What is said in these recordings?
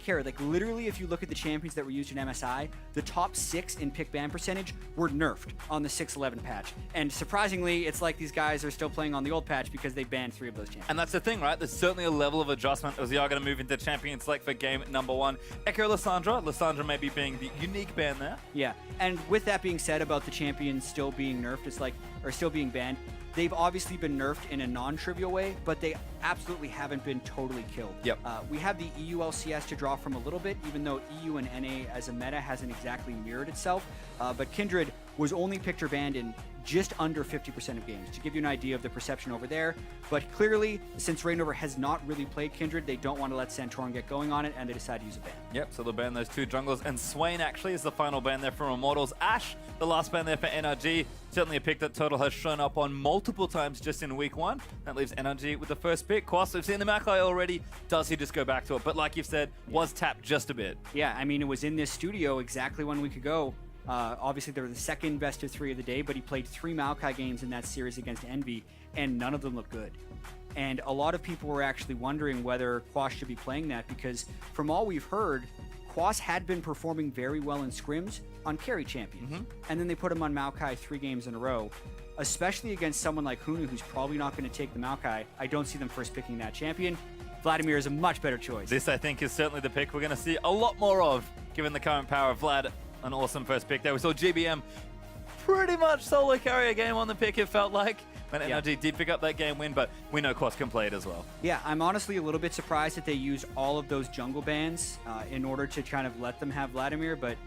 care. Like, literally, if you look at the champions that were used in MSI, the top 6 in pick ban percentage were nerfed on the 6.11 patch. And surprisingly, it's like these guys are still playing on the old patch because they banned 3 of those champions. And that's the thing, right? There's certainly a level of adjustment as we are going to move into champion select for game number 1. Ekko Lissandra. Lissandra maybe being the unique ban there. Yeah, and with that being said about the champions still being nerfed, it's like, or still being banned, they've obviously been nerfed in a non-trivial way, but they absolutely haven't been totally killed. Yep. We have the EU LCS to draw from a little bit, even though EU and NA as a meta hasn't exactly mirrored itself. But Kindred was only picked or banned in just under 50% of games, to give you an idea of the perception over there. But clearly, since Reignover has not really played Kindred, they don't want to let Santorin get going on it, and they decide to use a ban. Yep, so they'll ban those 2 junglers, and Swain actually is the final ban there from Immortals. Ashe, the last ban there for NRG. Certainly a pick that Turtle has shown up on multiple times just in week 1. That leaves NRG with the first pick. Quas, we've seen the Maokai already. Does he just go back to it? But like you've said, was tapped just a bit. Yeah, I mean, it was in this studio exactly 1 week ago. Obviously, they were the second best of 3 of the day, but he played 3 Maokai games in that series against Envy, and none of them looked good. And a lot of people were actually wondering whether Quas should be playing that, because from all we've heard, Quas had been performing very well in scrims on carry champions. And then they put him on Maokai 3 games in a row, especially against someone like Huni, who's probably not going to take the Maokai. I don't see them first picking that champion. Vladimir is a much better choice. This, I think, is certainly the pick we're going to see a lot more of, given the current power of Vlad. An awesome first pick there. We saw GBM pretty much solo carry a game on the pick, it felt like. And NRG did pick up that game win, but we know Quas can play it as well. Yeah, I'm honestly a little bit surprised that they use all of those jungle bans in order to kind of let them have Vladimir, but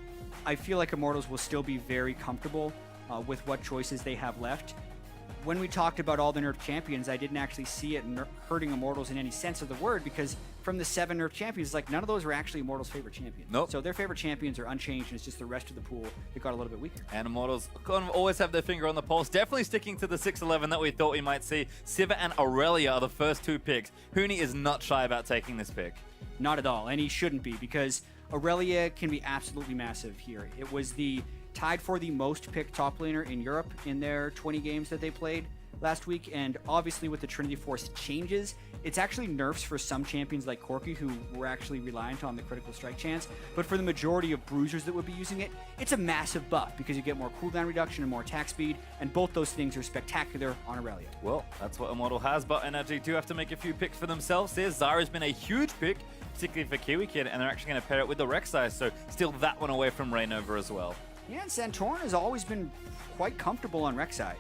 I feel like Immortals will still be very comfortable with what choices they have left. When we talked about all the nerfed champions, I didn't actually see it hurting Immortals in any sense of the word, because from the 7 nerfed champions, like, none of those were actually Immortals' favorite champions. Nope. So their favorite champions are unchanged, and it's just the rest of the pool that got a little bit weaker. And Immortals kind of always have their finger on the pulse, definitely sticking to the 6-11 that we thought we might see. Sivir and Irelia are the first 2 picks. Huni is not shy about taking this pick. Not at all, and he shouldn't be, because Irelia can be absolutely massive here. It was tied for the most picked top laner in Europe in their 20 games that they played last week, and obviously with the Trinity Force changes, it's actually nerfs for some champions like Corki, who were actually reliant on the critical strike chance, but for the majority of bruisers that would be using it, it's a massive buff because you get more cooldown reduction and more attack speed, and both those things are spectacular on Irelia. Well, that's what Immortal has, but NRG do have to make a few picks for themselves here. Zyra's been a huge pick, particularly for KiWiKiD, and they're actually going to pair it with the Rek'Sai, so still that one away from Reignover as well. Yeah, and Santorin has always been quite comfortable on Rek'Sai.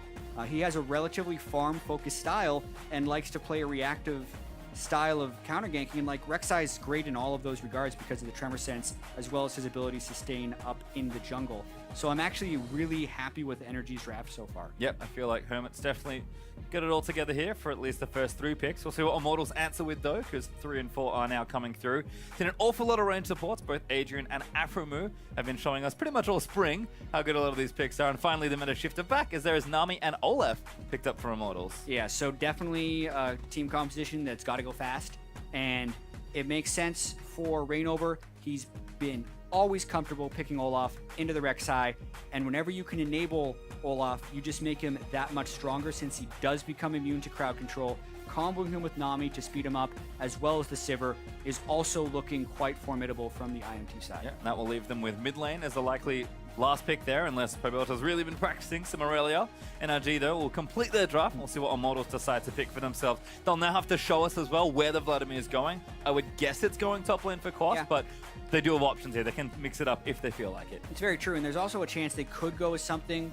He has a relatively farm-focused style and likes to play a reactive style of counter ganking, and like Rek'Sai is great in all of those regards because of the tremor sense, as well as his ability to sustain up in the jungle. So I'm actually really happy with NRG's draft so far. Yep, I feel like Hermit's definitely got it all together here for at least the first 3 picks. We'll see what Immortals answer with though, because 3 and 4 are now coming through. Seen an awful lot of range supports. Both Adrian and Afromu have been showing us pretty much all spring how good a lot of these picks are. And finally the meta shifted back as there is Nami and Olaf picked up for Immortals. Yeah, so definitely a team composition that's got to go fast. And it makes sense for Reignover. He's been always comfortable picking Olaf into the Rek'Sai, and whenever you can enable Olaf, you just make him that much stronger since he does become immune to crowd control. Comboing him with Nami to speed him up, as well as the Sivir, is also looking quite formidable from the IMT side. Yeah, and that will leave them with mid lane as a likely last pick there, unless Pobelter's really been practicing some Irelia. NRG, though, will complete their draft. We'll see what Immortals decide to pick for themselves. They'll now have to show us as well where the Vladimir is going. I would guess it's going top lane for Quas, but they do have options here. They can mix it up if they feel like it. It's very true, and there's also a chance they could go with something.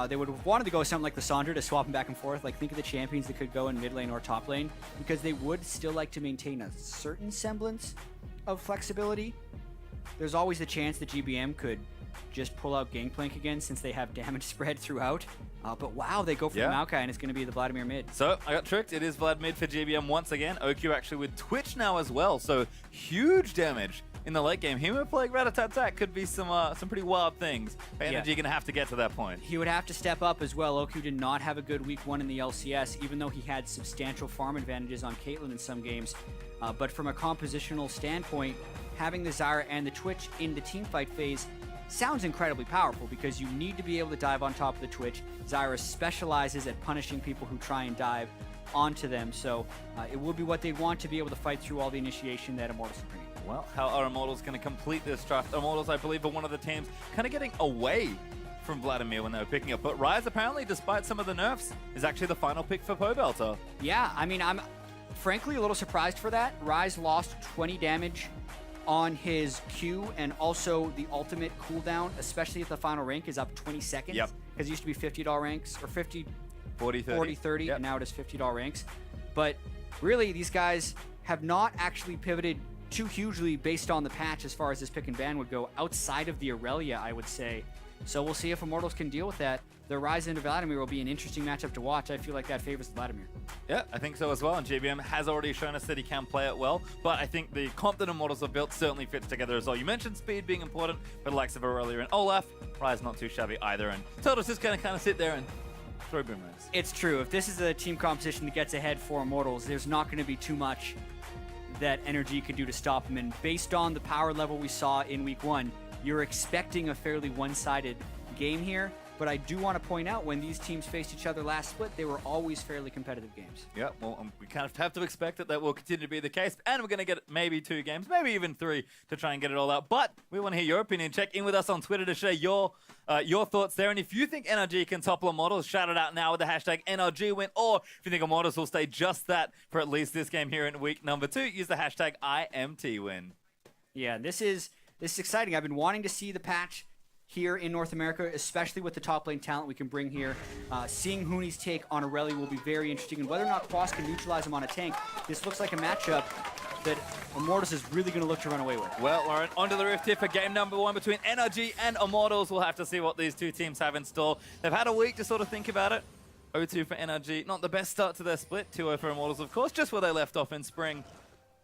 They would have wanted to go with something like Lissandra to swap them back and forth. Like, think of the champions that could go in mid lane or top lane, because they would still like to maintain a certain semblance of flexibility. There's always the chance that GBM could just pull out Gangplank again since they have damage spread throughout. But wow, they go for the Maokai, and it's going to be the Vladimir mid. So, I got tricked. It is Vlad mid for GBM once again. OQ actually with Twitch now as well, so huge damage in the late game. Him playing Rat-a-tat-tat could be some pretty wild things. Energy going to have to get to that point. He would have to step up as well. OQ did not have a good week 1 in the LCS, even though he had substantial farm advantages on Caitlyn in some games. But from a compositional standpoint, having the Zyra and the Twitch in the teamfight phase sounds incredibly powerful, because you need to be able to dive on top of the Twitch. Zyra specializes at punishing people who try and dive onto them, so it will be what they want to be able to fight through all the initiation that Immortals are bringing. Well, how are Immortals going to complete this draft? Immortals, I believe, are one of the teams kind of getting away from Vladimir when they were picking up. But Ryze, apparently, despite some of the nerfs, is actually the final pick for Pobelter. Yeah, I mean, I'm frankly a little surprised for that. Ryze lost 20 damage on his Q, and also the ultimate cooldown, especially at the final rank, is up 20 seconds. Yep. Because it used to be $50 ranks, or 50, 40, 30, yep. and now it is $50 ranks. But really, these guys have not actually pivoted too hugely based on the patch as far as this pick and ban would go, outside of the Irelia, I would say. So we'll see if Immortals can deal with that. The Ryze into Vladimir will be an interesting matchup to watch. I feel like that favors Vladimir. Yeah, I think so as well. And GBM has already shown us that he can play it well. But I think the comp that Immortals have built certainly fits together as well. You mentioned speed being important, but the likes of Irelia and Olaf, Ryze not too shabby either. And Turtle's just going to kind of sit there and throw boomerangs. It's true. If this is a team competition that gets ahead for Immortals, there's not going to be too much that NRG could do to stop him. And based on the power level we saw in Week 1, you're expecting a fairly one-sided game here. But I do want to point out, when these teams faced each other last split, they were always fairly competitive games. Yeah, well, we kind of have to expect that will continue to be the case. And we're going to get maybe 2 games, maybe even 3 to try and get it all out. But we want to hear your opinion. Check in with us on Twitter to share your thoughts there. And if you think NRG can topple Immortals, shout it out now with the hashtag NRGWin. Or if you think Immortals will stay just that for at least this game here in week number 2, use the hashtag IMTWin. Yeah, this is exciting. I've been wanting to see the patch here in North America, especially with the top lane talent we can bring here. Seeing Huni's take on Irelia will be very interesting, and whether or not Quas can neutralize him on a tank, this looks like a matchup that Immortals is really going to look to run away with. Well, Lauren, onto the Rift here for game number 1 between NRG and Immortals. We'll have to see what these two teams have in store. They've had a week to sort of think about it. 0-2 for NRG, not the best start to their split. 2-0 for Immortals, of course, just where they left off in spring.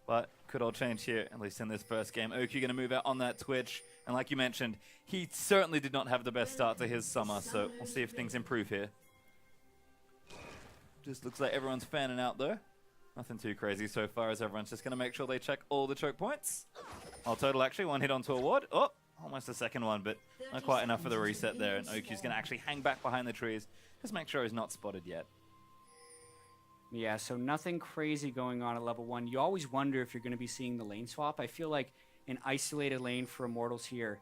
But could all change here, at least in this first game. Oki going to move out on that Twitch. And like you mentioned, he certainly did not have the best start to his summer, so we'll see if things improve here. Just looks like everyone's fanning out, though. Nothing too crazy so far, as everyone's just going to make sure they check all the choke points. WildTurtle actually 1 hit onto a ward. Oh, almost a second one, but not quite enough for the reset there. And Oki's going to actually hang back behind the trees. Just make sure he's not spotted yet. Yeah, so nothing crazy going on at level 1. You always wonder if you're going to be seeing the lane swap. I feel like an isolated lane for Immortals here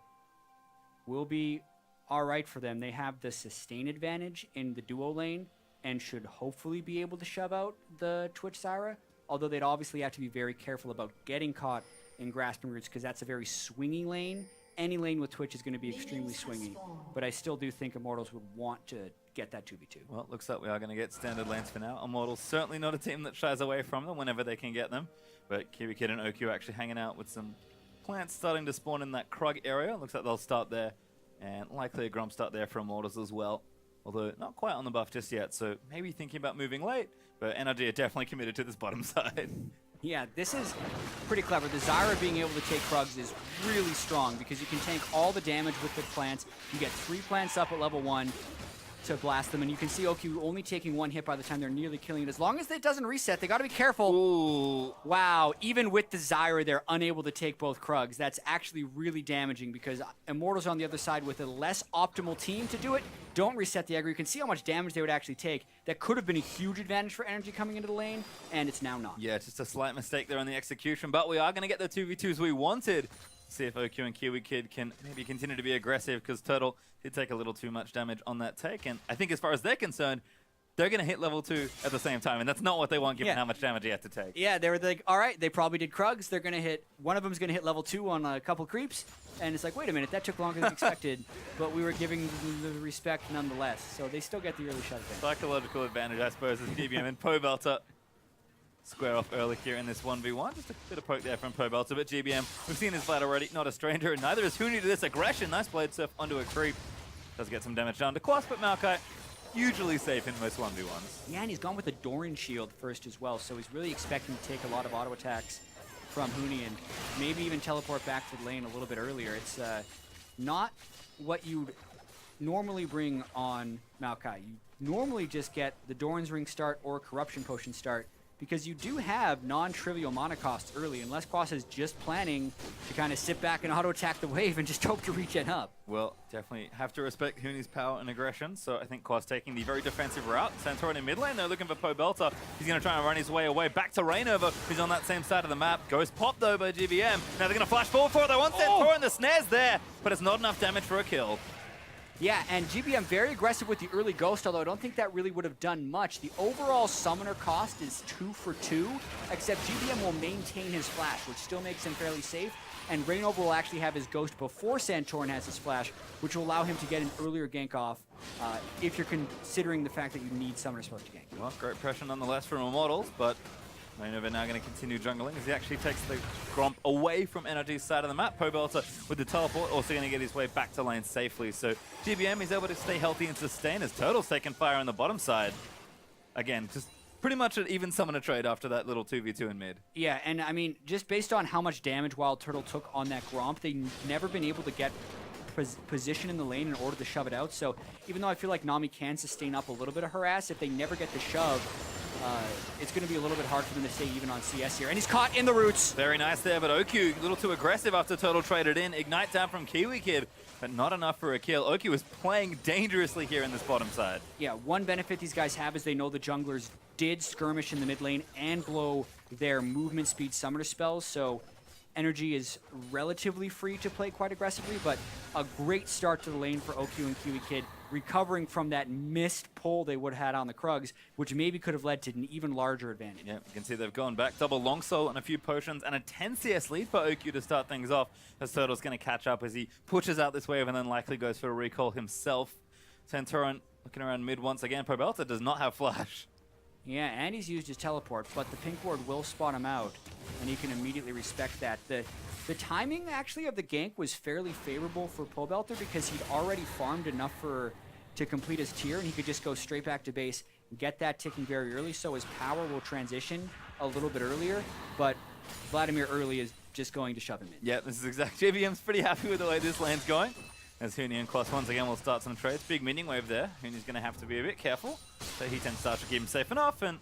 will be all right for them. They have the sustain advantage in the duo lane and should hopefully be able to shove out the Twitch Zyra, although they'd obviously have to be very careful about getting caught in grasping roots, because that's a very swingy lane. Any lane with Twitch is going to be extremely swingy, but I still do think Immortals would want to get that 2v2. Well, looks like we are going to get standard lanes for now. Immortals certainly not a team that shies away from them whenever they can get them, but KiWiKiD and OQ actually hanging out with some plants starting to spawn in that Krug area. Looks like they'll start there, and likely a Grump start there for Immortals as well, although not quite on the buff just yet, so maybe thinking about moving late, but NRG are definitely committed to this bottom side. Yeah, this is pretty clever. The Zyra being able to take Krugs is really strong because you can tank all the damage with the plants. You get 3 plants up at level 1 to blast them, and you can see OQ only taking 1 hit by the time they're nearly killing it. As long as it doesn't reset, they got to be careful. Ooh. Wow, even with the Zyra, they're unable to take both Krugs. That's actually really damaging because Immortals on the other side with a less optimal team to do it don't reset the aggro. You can see how much damage they would actually take. That could have been a huge advantage for NRG coming into the lane, and it's now not. Yeah, just a slight mistake there on the execution, but we are going to get the 2v2s we wanted. See if OQ and KiWiKiD can maybe continue to be aggressive, because Turtle did take a little too much damage on that take, and I think as far as they're concerned, they're going to hit level 2 at the same time, and that's not what they want given how much damage he had to take. Yeah, they were like, all right, they probably did Krugs. They're going to hit, one of them's going to hit level 2 on a couple creeps, and it's like, wait a minute, that took longer than expected, but we were giving them the respect nonetheless, so they still get the early shot advantage. Psychological advantage, I suppose, as GBM and Pobelter square off early here in this 1v1. Just a bit of poke there from Pobelter, but GBM, we've seen his Vlad already, not a stranger, and neither is Huni to this aggression. Nice blade surf onto a creep. Does get some damage down to Quas, but Maokai usually safe in most 1v1s. Yeah, and he's gone with a Doran shield first as well, so he's really expecting to take a lot of auto attacks from Huni and maybe even teleport back to the lane a little bit earlier. It's not what you'd normally bring on Maokai. You normally just get the Doran's Ring start or Corruption Potion start, because you do have non-trivial mana costs early, unless Quas is just planning to kind of sit back and auto-attack the wave and just hope to regen up. Well, definitely have to respect Huni's power and aggression, so I think Quas taking the very defensive route. Santorin in mid lane, they're looking for Pobelter. He's going to try and run his way away back to Reignover, who's on that same side of the map. Ghost popped though by GBM. Now they're going to flash forward for it. They want Santorin, the snare's there, but it's not enough damage for a kill. Yeah, and GBM very aggressive with the early Ghost, although I don't think that really would have done much. The overall summoner cost is 2 for 2, except GBM will maintain his flash, which still makes him fairly safe. And Reignover will actually have his Ghost before Santorin has his flash, which will allow him to get an earlier gank off if you're considering the fact that you need summoner spells to gank. Well, great pressure nonetheless from Immortals, but Reignover now going to continue jungling as he actually takes the Gromp away from NRG's side of the map. Pobelter with the teleport also going to get his way back to lane safely. So GBM is able to stay healthy and sustain as Turtle's taking fire on the bottom side. Again, just pretty much an even summoner trade after that little 2v2 in mid. Yeah, and I mean, just based on how much damage WildTurtle took on that Gromp, they've never been able to get position in the lane in order to shove it out. So even though I feel like Nami can sustain up a little bit of harass, if they never get the shove, it's going to be a little bit hard for them to stay even on CS here. And he's caught in the roots. Very nice there, but Oku a little too aggressive after Turtle traded in. Ignite down from KiWiKiD, but not enough for a kill. Oku is playing dangerously here in this bottom side. Yeah, one benefit these guys have is they know the junglers did skirmish in the mid lane and blow their movement speed summoner spells, so NRG is relatively free to play quite aggressively, but a great start to the lane for Oku and KiWiKiD, recovering from that missed pull they would have had on the Krugs, which maybe could have led to an even larger advantage. Yeah, you can see they've gone back. Double long soul and a few potions and a 10 CS lead for Oku to start things off, as Turtle's going to catch up as he pushes out this wave and then likely goes for a recall himself. Santorin looking around mid once again. Pobelter does not have flash. Yeah, and he's used his teleport, but the pink ward will spot him out, and he can immediately respect that. The timing, actually, of the gank was fairly favorable for Pobelter because he'd already farmed enough to complete his tier, and he could just go straight back to base and get that ticking very early, so his power will transition a little bit earlier, but Vladimir early is just going to shove him in. Yeah, this is exactly. JVM's pretty happy with the way this lane's going. As Huni and Quas once again will start some trades. Big minion wave there. Huni's going to have to be a bit careful. So he tends to keep him safe enough. And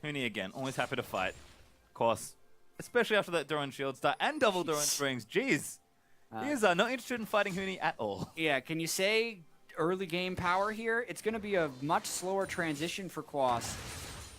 Huni again, always happy to fight. Quas, especially after that Doran shield start and double Doran springs. Jeez. He is not interested in fighting Huni at all. Yeah, can you say early game power here? It's going to be a much slower transition for Quas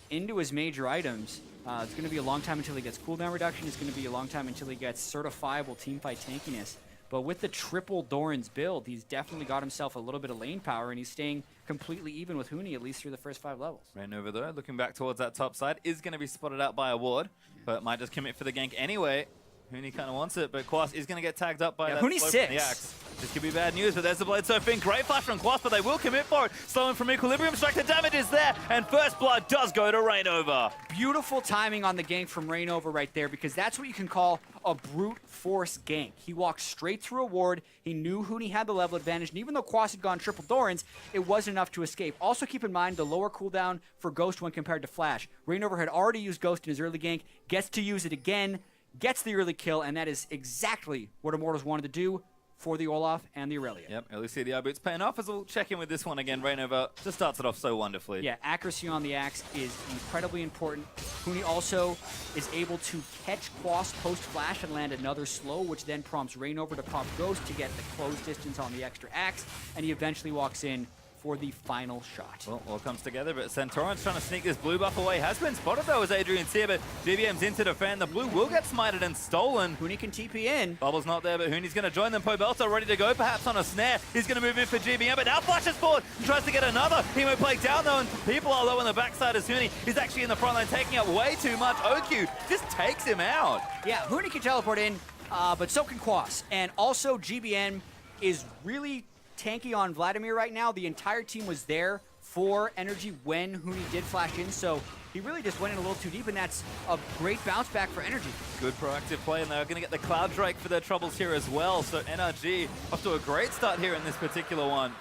into his major items. It's going to be a long time until he gets cooldown reduction. It's going to be a long time until he gets certifiable teamfight tankiness. But with the triple Doran's build, he's definitely got himself a little bit of lane power, and he's staying completely even with Huni, at least through the first 5 levels. Reignover, though, looking back towards that top side, is going to be spotted out by a ward, but might just commit for the gank anyway. Huni kind of wants it, but Quas is going to get tagged up by that Huni's slope 6. from the axe. This could be bad news, but there's the blade surfing. Great flash from Quas, but they will commit for it. Slowing from equilibrium strike, the damage is there, and first blood does go to Reignover. Beautiful timing on the gank from Reignover right there, because that's what you can call a brute force gank. He walked straight through a ward. He knew Huni had the level advantage, and even though Quas had gone triple Dorans, it wasn't enough to escape. Also keep in mind the lower cooldown for Ghost when compared to Flash. Reignover had already used Ghost in his early gank, gets to use it again, gets the early kill, and that is exactly what Immortals wanted to do for the Olaf and the Irelia. Yep, early CDR boots paying off as we'll check in with this one again. Reignover just starts it off so wonderfully. Yeah, accuracy on the axe is incredibly important. Huni also is able to catch Quas post-flash and land another slow, which then prompts Reignover to pop Ghost to get the close distance on the extra axe, and he eventually walks in for the final shot. Well, all comes together, but Santorin's trying to sneak this blue buff away. Has been spotted, though, as Adrian's here, but GBM's in to defend. The blue will get smited and stolen. Huni can TP in. Bubble's not there, but Huni's going to join them. Pobelter ready to go, perhaps on a snare. He's going to move in for GBM, but now flashes forward and tries to get another. He won't play down, though, and people are low on the backside as Huni is actually in the front line, taking up way too much. Oku just takes him out. Yeah, Huni can teleport in, but so can Quas. And also, GBM is really tanky on Vladimir right now. The entire team was there for NRG when Huni did flash in, so he really just went in a little too deep, and that's a great bounce back for NRG. Good proactive play, and they're going to get the Cloud Drake for their troubles here as well. So NRG off to a great start here in this particular one.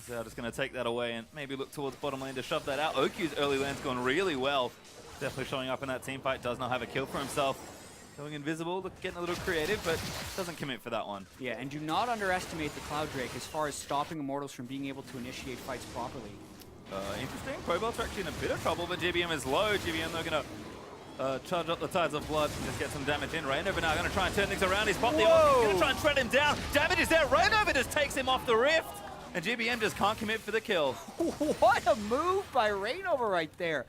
So they're just going to take that away and maybe look towards bottom lane to shove that out. Oku's early lane's gone really well. Definitely showing up in that team fight. Does not have a kill for himself. Going invisible, getting a little creative, but doesn't commit for that one. Yeah, and do not underestimate the Cloud Drake as far as stopping Immortals from being able to initiate fights properly. Interesting. Pobelter actually in a bit of trouble, but GBM is low. GBM, they're going to charge up the Tides of Blood, just get some damage in. Reignover now going to try and turn things around. He's popped the ult. He's going to try and shred him down. Damage is there. Reignover just takes him off the rift. And GBM just can't commit for the kill. What a move by Reignover right there.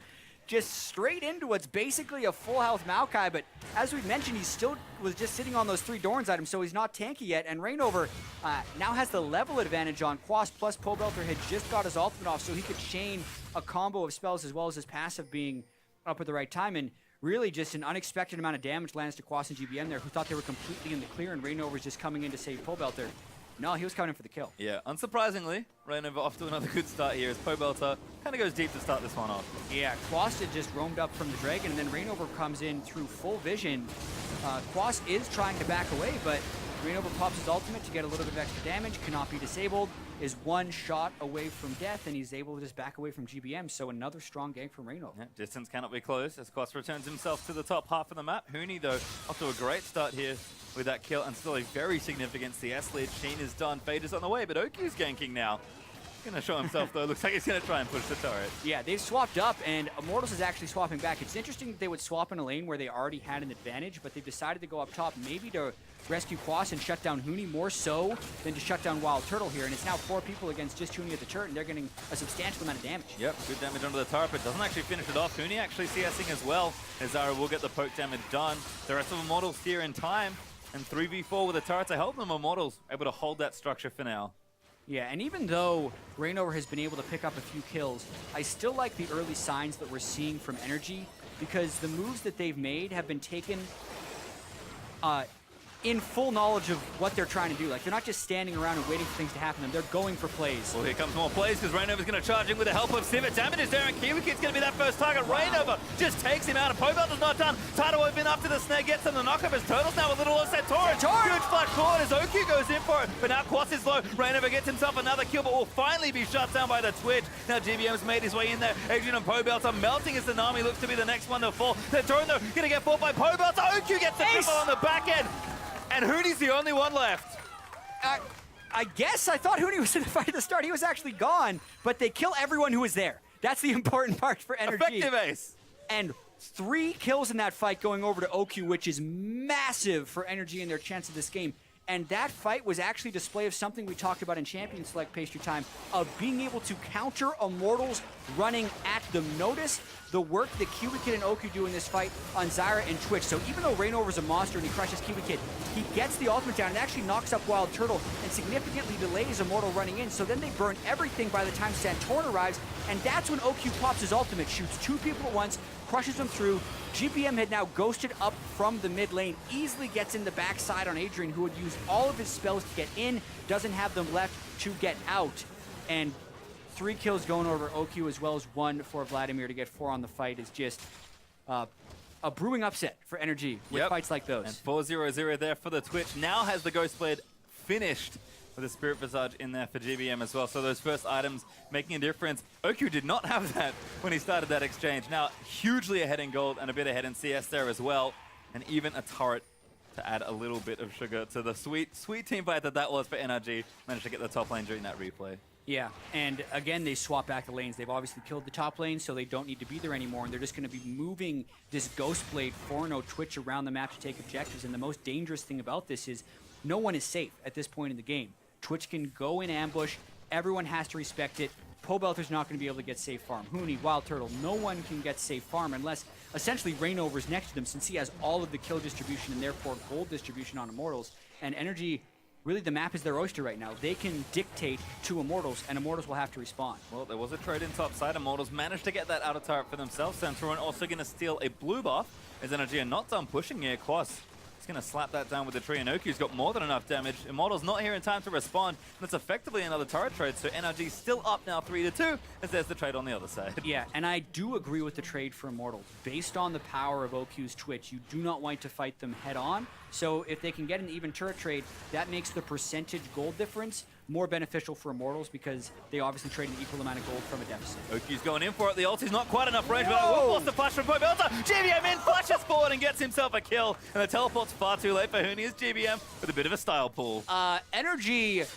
Just straight into what's basically a full health Maokai, but as we mentioned, he still was just sitting on those 3 Dorns items, so he's not tanky yet, and Reignover now has the level advantage on Quas, plus Pobelter had just got his ultimate off, so he could chain a combo of spells as well as his passive being up at the right time, and really just an unexpected amount of damage lands to Quas and GBM there, who thought they were completely in the clear, and Reignover's just coming in to save Pobelter. No, he was coming in for the kill. Yeah, unsurprisingly, Reignover off to another good start here as Pobelter kind of goes deep to start this one off. Yeah, Quas had just roamed up from the Dragon, and then Reignover comes in through full vision. Quas is trying to back away, but Reignover pops his ultimate to get a little bit of extra damage, cannot be disabled, is 1 shot away from death, and he's able to just back away from GBM, so another strong gank from Reignover. Yeah, distance cannot be closed as Quas returns himself to the top half of the map. Huni, though, off to a great start here with that kill, and still a very significant CS lead. Sheen is done, Fade is on the way, but Oki's ganking now. Gonna show himself though, looks like he's gonna try and push the turret. Yeah, they've swapped up, and Immortals is actually swapping back. It's interesting that they would swap in a lane where they already had an advantage, but they've decided to go up top, maybe to rescue Quas and shut down Huni more so than to shut down WildTurtle here, and it's now 4 people against just Huni at the turret, and they're getting a substantial amount of damage. Yep, good damage under the turret, but doesn't actually finish it off. Huni actually CSing as well, as Zyra will get the poke damage done. The rest of Immortals here in time, and 3v4 with the turret to help them. Immortals able to hold that structure for now. Yeah, and even though Reignover has been able to pick up a few kills, I still like the early signs that we're seeing from NRG, because the moves that they've made have been taken in full knowledge of what they're trying to do. Like, they're not just standing around and waiting for things to happen, they're going for plays. Well, here comes more plays, because Reignover's going to charge in with the help of Sivir. Damage is there, and KiWiKiD's going to be that first target. Wow. Reignover just takes him out, and Pobelter's not done. Tidal Wave in up to the snare, gets him the knockup as Turtle's now a little low. Santorin! Huge flash forward as Oki goes in for it, but now Quas is low. Reignover gets himself another kill, but will finally be shut down by the Twitch. Now GBM's made his way in there. Adrian and Pobelter melting as the Nami looks to be the next one to fall. Santorin, though, going to get fought by Pobelter. Oki gets the triple on the back end. And Huni's the only one left. I guess I thought Huni was in the fight at the start. He was actually gone, but they kill everyone who was there. That's the important part for NRG. Effective ace. And 3 kills in that fight going over to OQ, which is massive for NRG and their chance of this game. And that fight was actually a display of something we talked about in Champion Select Pastry Time, of being able to counter Immortals running at them. Notice the work that KiWiKiD and Oku do in this fight on Zyra and Twitch. So even though Reignover's a monster and he crushes KiWiKiD, he gets the ultimate down and actually knocks up WildTurtle and significantly delays Immortal running in. So then they burn everything by the time Santorin arrives, and that's when OQ pops his ultimate, shoots 2 people at once, crushes them through. GBM had now ghosted up from the mid lane, easily gets in the backside on Adrian, who would use all of his spells to get in, doesn't have them left to get out. And 3 kills going over OQ, as well as 1 for Vladimir to get 4 on the fight, is just a brewing upset for NRG with fights like those. And 4-0-0 there for the Twitch. Now has the Ghost Blade finished with a Spirit Visage in there for GBM as well. So those first items making a difference. OQ did not have that when he started that exchange. Now hugely ahead in gold and a bit ahead in CS there as well. And even a turret to add a little bit of sugar to the sweet, sweet team fight that was for NRG. Managed to get the top lane during that replay. Yeah, and again, they swap back the lanes. They've obviously killed the top lane, so they don't need to be there anymore, and they're just going to be moving this Ghost Blade 4-0 Twitch around the map to take objectives. And the most dangerous thing about this is no one is safe at this point in the game. Twitch can go in ambush. Everyone has to respect it. Pobelter's not going to be able to get safe farm. Huni, WildTurtle, no one can get safe farm unless essentially Reignover's next to them, since he has all of the kill distribution and therefore gold distribution on Immortals. And NRG, really the map is their oyster right now. They can dictate to Immortals, and Immortals will have to respond. Well, there was a trade in top side. Immortals managed to get that outer turret for themselves. Santorin also going to steal a blue buff, as NRG are not done pushing here. Quas going to slap that down with the tree, and Oku's got more than enough damage. Immortals not here in time to respond, and it's effectively another turret trade, so NRG still up now 3-2, as there's the trade on the other side. Yeah, and I do agree with the trade for Immortals. Based on the power of OQ's Twitch, you do not want to fight them head on, so if they can get an even turret trade, that makes the percentage gold difference more beneficial for Immortals, because they obviously trade an equal amount of gold from a deficit. Oku's going in for it. The ulti's not quite enough range, but will force the flash from Pobelter. GBM in, flashes forward and gets himself a kill. And the teleport's far too late for Huni as GBM with a bit of a style pull. NRG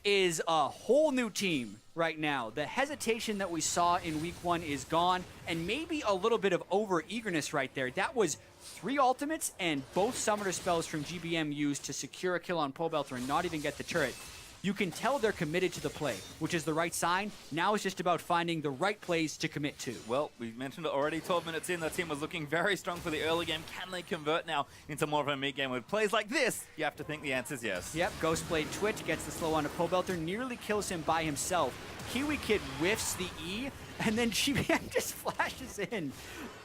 is a whole new team right now. The hesitation that we saw in week 1 is gone, and maybe a little bit of over-eagerness right there. That was 3 ultimates and both summoner spells from GBM used to secure a kill on Pobelter and not even get the turret. You can tell they're committed to the play, which is the right sign. Now it's just about finding the right plays to commit to. Well, we mentioned it already, 12 minutes in, that team was looking very strong for the early game. Can they convert now into more of a mid-game with plays like this? You have to think the answer is yes. Yep, Ghostblade Twitch gets the slow onto Pobelter, nearly kills him by himself. KiWiKiD whiffs the E, and then GBM just flashes in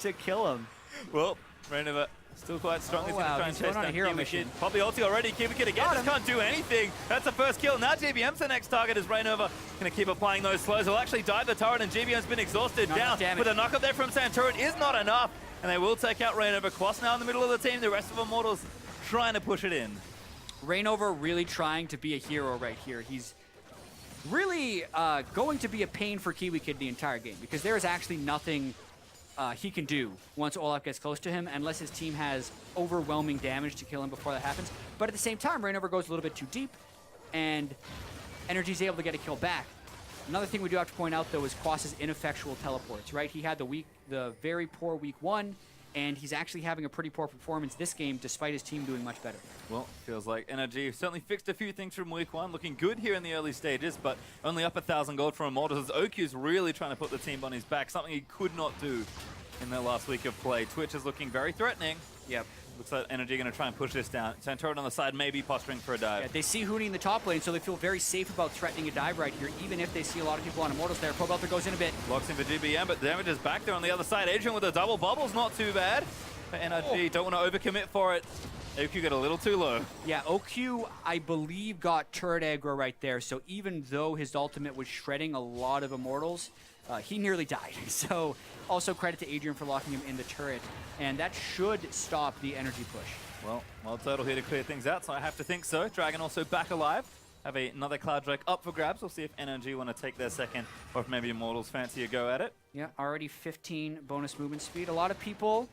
to kill him. Well, Reignover still quite strong. He's going to try and chase down KiWiKiD. Poppy ulti already. KiWiKiD again just can't do anything. That's the first kill. Now GBM's the next target as Reignover going to keep applying those slows. He'll actually dive the turret, and GBM's been exhausted. Down with a knock up there from Santorin is not enough. And they will take out Reignover. Quas now in the middle of the team. The rest of Immortals trying to push it in. Reignover really trying to be a hero right here. He's really going to be a pain for KiWiKiD the entire game because there is actually nothing he can do once Olaf gets close to him unless his team has overwhelming damage to kill him before that happens. But at the same time, Reignover goes a little bit too deep and NRG's able to get a kill back. Another thing we do have to point out, though, is Quas' ineffectual teleports, right? He had the very poor week 1, and he's actually having a pretty poor performance this game despite his team doing much better. Well, feels like NRG certainly fixed a few things from week 1, looking good here in the early stages, but only up 1,000 gold for Immortals as OQ's really trying to put the team on his back, something he could not do in their last week of play. Twitch is looking very threatening. Yep. Looks like NRG going to try and push this down. Santorin on the side, maybe posturing for a dive. Yeah, they see Huni in the top lane, so they feel very safe about threatening a dive right here, even if they see a lot of people on Immortals there. Pobelter goes in a bit. Locks in for GBM, but the damage is back there on the other side. Adrian with a double bubble's not too bad. But NRG don't want to overcommit for it. OQ got a little too low. Yeah, OQ, I believe, got turret aggro right there, so even though his ultimate was shredding a lot of Immortals, he nearly died. So also credit to Adrian for locking him in the turret, and that should stop the energy push. Well, WildTurtle here to clear things out, so I have to think so. Dragon also back alive. Have another Cloud Drake up for grabs. We'll see if NRG want to take their second, or if maybe Immortals fancy a go at it. Yeah, already 15 bonus movement speed. A lot of people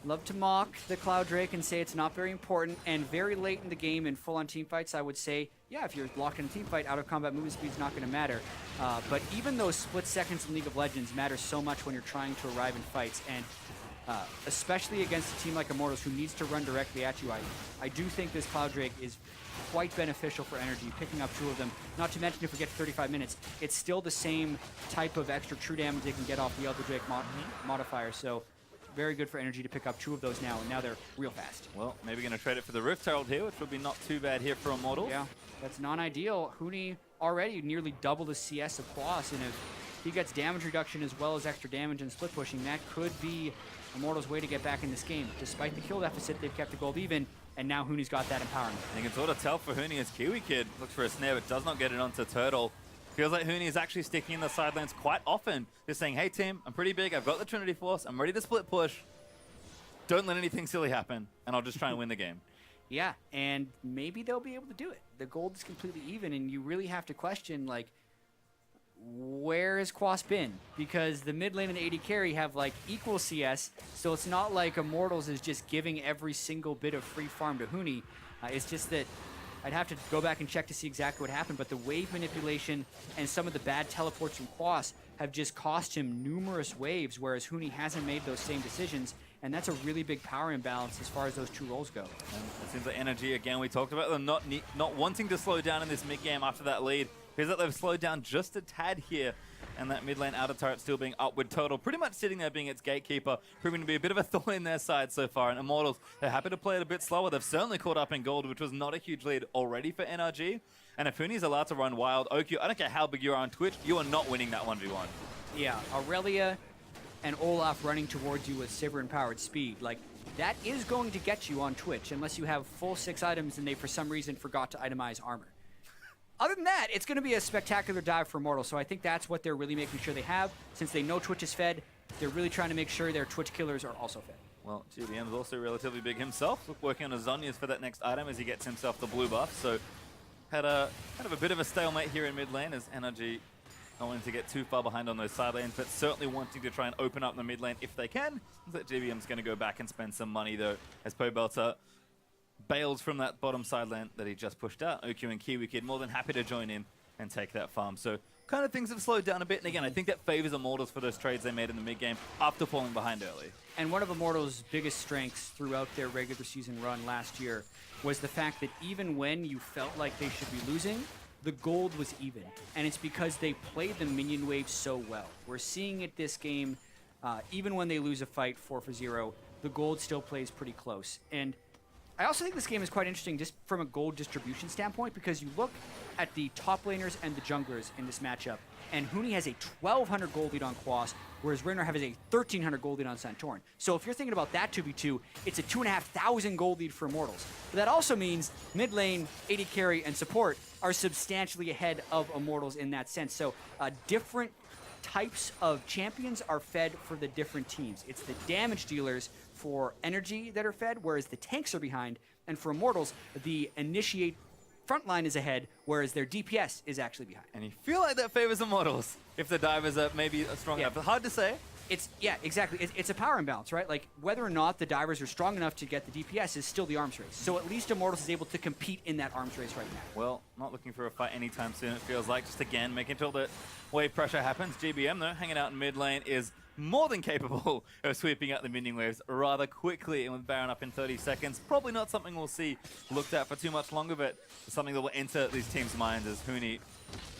love to mock the Cloud Drake and say it's not very important, and very late in the game in full-on team fights, I would say, yeah, if you're locked in a team fight, out-of-combat movement speed is not going to matter. But even those split seconds in League of Legends matter so much when you're trying to arrive in fights, and especially against a team like Immortals who needs to run directly at you. I do think this Cloud Drake is quite beneficial for NRG, picking up 2 of them. Not to mention if we get to 35 minutes, it's still the same type of extra true damage they can get off the Elder Drake modifier, so very good for NRG to pick up 2 of those now, and now they're real fast. Well, maybe going to trade it for the WildTurtle here, which would be not too bad here for Immortals. Yeah, that's non-ideal. Huni already nearly double the CS of Quas, and if he gets damage reduction as well as extra damage and split pushing, that could be Immortals' way to get back in this game. Despite the kill deficit, they've kept the gold even, and now Huni's got that empowerment. You can sort of tell for Huni as KiWiKiD looks for a snare, but does not get it onto Turtle. Feels like Huni is actually sticking in the sidelines quite often, just saying, hey team, I'm pretty big, I've got the Trinity Force, I'm ready to split push. Don't let anything silly happen, and I'll just try and win the game. Yeah, and maybe they'll be able to do it. The gold is completely even, and you really have to question, like, where has Quas been? Because the mid lane and the AD carry have, like, equal CS, so it's not like Immortals is just giving every single bit of free farm to Huni. It's just that I'd have to go back and check to see exactly what happened, but the wave manipulation and some of the bad teleports from Quas have just cost him numerous waves, whereas Huni hasn't made those same decisions, and that's a really big power imbalance as far as those 2 roles go. And it seems like NRG, again, we talked about them not wanting to slow down in this mid-game after that lead. Feels like they've slowed down just a tad here, and that mid lane outer turret still being up with Turtle, pretty much sitting there being its gatekeeper, proving to be a bit of a thorn in their side so far. And Immortals, they're happy to play it a bit slower. They've certainly caught up in gold, which was not a huge lead already for NRG. And if Huni's allowed to run wild, OQ, I don't care how big you are on Twitch, you are not winning that 1v1. Yeah, Irelia and Olaf running towards you with Sivir empowered speed, like, that is going to get you on Twitch unless you have full 6 items and they for some reason forgot to itemize armor. Other than that, it's going to be a spectacular dive for Immortals, so I think that's what they're really making sure they have. Since they know Twitch is fed, they're really trying to make sure their Twitch killers are also fed. Well, GBM is also relatively big himself. Working on his Zhonya's for that next item as he gets himself the blue buff. So had a kind of a bit of a stalemate here in mid lane as NRG not wanting to get too far behind on those side lanes, but certainly wanting to try and open up the mid lane if they can. That GBM's going to go back and spend some money though, as Pobelter bails from that bottom side lane that he just pushed out. OQ and KiWiKiD more than happy to join in and take that farm. So kind of things have slowed down a bit. And again, I think that favors Immortals for those trades they made in the mid game after falling behind early. And one of Immortals' biggest strengths throughout their regular season run last year was the fact that even when you felt like they should be losing, the gold was even. And it's because they played the minion wave so well. We're seeing it this game, even when they lose a fight 4-0, the gold still plays pretty close. And I also think this game is quite interesting just from a gold distribution standpoint, because you look at the top laners and the junglers in this matchup, and Huni has a 1,200 gold lead on Quas, whereas Reignover has a 1,300 gold lead on Santorin. So if you're thinking about that 2v2, it's a 2,500 gold lead for Immortals. But that also means mid lane, AD carry, and support are substantially ahead of Immortals in that sense. So different types of champions are fed for the different teams. It's the damage dealers for NRG that are fed, whereas the tanks are behind. And for Immortals, the initiate front line is ahead, whereas their DPS is actually behind. And you feel like that favors Immortals if the divers are maybe strong enough. It's hard to say. Yeah, exactly. It's a power imbalance, right? Like, whether or not the divers are strong enough to get the DPS is still the arms race. So at least Immortals is able to compete in that arms race right now. Well, not looking for a fight anytime soon, it feels like. Just again, making sure that wave pressure happens. GBM, though, hanging out in mid lane, is more than capable of sweeping out the minion waves rather quickly. And with Baron up in 30 seconds, probably not something we'll see looked at for too much longer, but something that will enter these teams' minds as Huni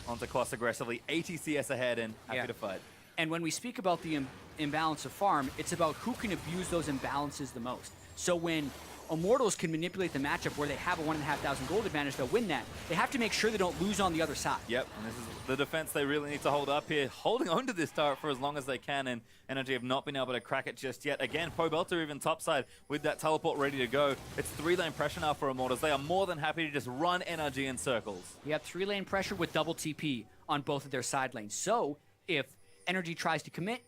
onto Quas aggressively. 80 CS ahead and happy to fight. And when we speak about the imbalance of farm, it's about who can abuse those imbalances the most. So when Immortals can manipulate the matchup where they have a 1,500 gold advantage, they'll win that. They have to make sure they don't lose on the other side. Yep, and this is the defense they really need to hold up here, holding on to this turret for as long as they can, and NRG have not been able to crack it just yet. Again, Pobelter even topside with that teleport ready to go. It's 3-lane pressure now for Immortals. They are more than happy to just run NRG in circles. You have 3-lane pressure with double TP on both of their side lanes. So if NRG tries to commit,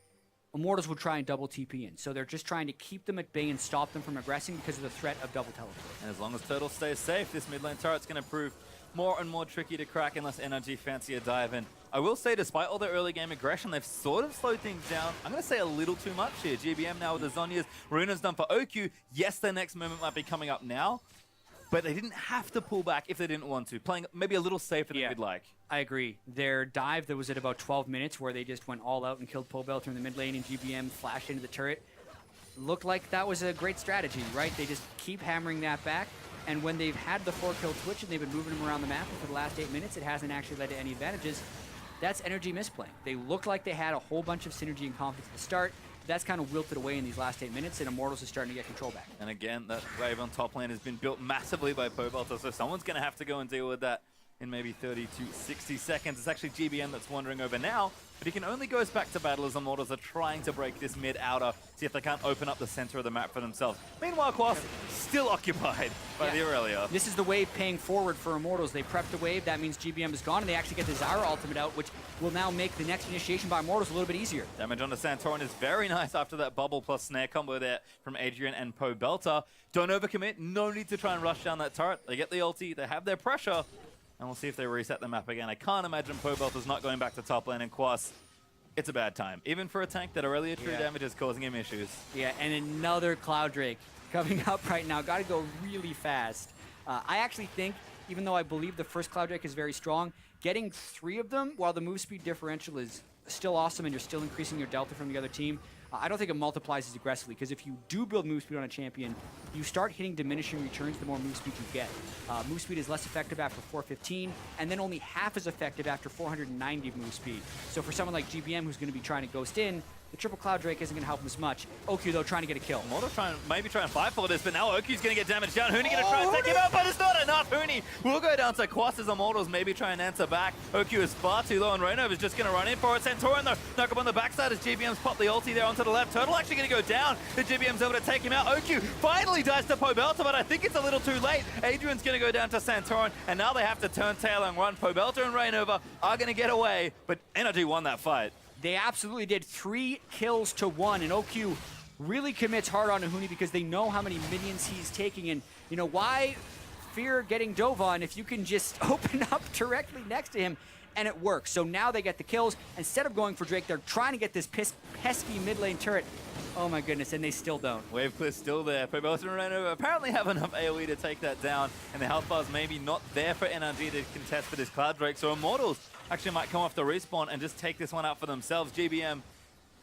Immortals will try and double TP in. So they're just trying to keep them at bay and stop them from aggressing because of the threat of double teleport. And as long as Turtle stays safe, this mid lane turret's going to prove more and more tricky to crack unless NRG fancy a dive in. I will say, despite all their early game aggression, they've sort of slowed things down. I'm going to say a little too much here. GBM now with the Zhonya's. Runa's done for OQ. Yes, their next movement might be coming up now, but they didn't have to pull back if they didn't want to. Playing maybe a little safer than we'd like. I agree. Their dive that was at about 12 minutes where they just went all out and killed Pobelter in the mid lane and GBM flashed into the turret looked like that was a great strategy, right? They just keep hammering that back. And when they've had the 4-kill Twitch and they've been moving them around the map for the last 8 minutes, it hasn't actually led to any advantages. That's NRG misplaying. They looked like they had a whole bunch of synergy and confidence at the start. That's kind of wilted away in these last 8 minutes, and Immortals is starting to get control back. And again, that wave on top lane has been built massively by Pobelter, so someone's going to have to go and deal with that in maybe 30 to 60 seconds. It's actually GBM that's wandering over now, but he can only go back to battle as Immortals are trying to break this mid-outer, see if they can't open up the center of the map for themselves. Meanwhile, Quas still occupied by the Irelia. This is the wave paying forward for Immortals. They prep the wave, that means GBM is gone, and they actually get the Zyra ultimate out, which will now make the next initiation by Immortals a little bit easier. Damage on the Santorin is very nice after that bubble plus snare combo there from Adrian and Pobelter. Don't overcommit, no need to try and rush down that turret. They get the ulti, they have their pressure, and we'll see if they reset the map again. I can't imagine Pobelter's not going back to top lane, and Quas, it's a bad time. Even for a tank that Irelia true damage is causing him issues. Yeah, and another Cloud Drake coming up right now. Got to go really fast. I actually think, even though I believe the first Cloud Drake is very strong, getting 3 of them while the move speed differential is still awesome and you're still increasing your delta from the other team, I don't think it multiplies as aggressively, because if you do build move speed on a champion, you start hitting diminishing returns the more move speed you get. Move speed is less effective after 415, and then only half as effective after 490 of move speed. So for someone like GBM who's going to be trying to ghost in, the triple Cloud Drake isn't going to help him as much. OQ, though, trying to get a kill. Immortals maybe trying to fight for this, but now OQ's going to get damaged down. Huni going to try and take him out, but it's not enough. Huni will go down to Quas as Immortals maybe try and answer back. OQ is far too low, and Reignover is just going to run in for it. Santorin, though, knock up on the backside as GBM's popped the ulti there onto the left. Turtle actually going to go down. The GBM's able to take him out. OQ finally dies to Pobelter, but I think it's a little too late. Adrian's going to go down to Santorin, and now they have to turn tail and run. Pobelter and Reignover are going to get away, but NRG won that fight. They absolutely did. 3 kills to 1, and OQ really commits hard on Huni because they know how many minions he's taking. And, you know, why fear getting dove on if you can just open up directly next to him? And it works. So now they get the kills. Instead of going for Drake, they're trying to get this pesky mid lane turret Oh my goodness, and they still don't. Wave clear still there. Pobelter and Reignover apparently have enough AoE to take that down, and the health bar's maybe not there for NRG to contest for this Cloud Drake, so Immortals actually might come off the respawn and just take this one out for themselves. GBM,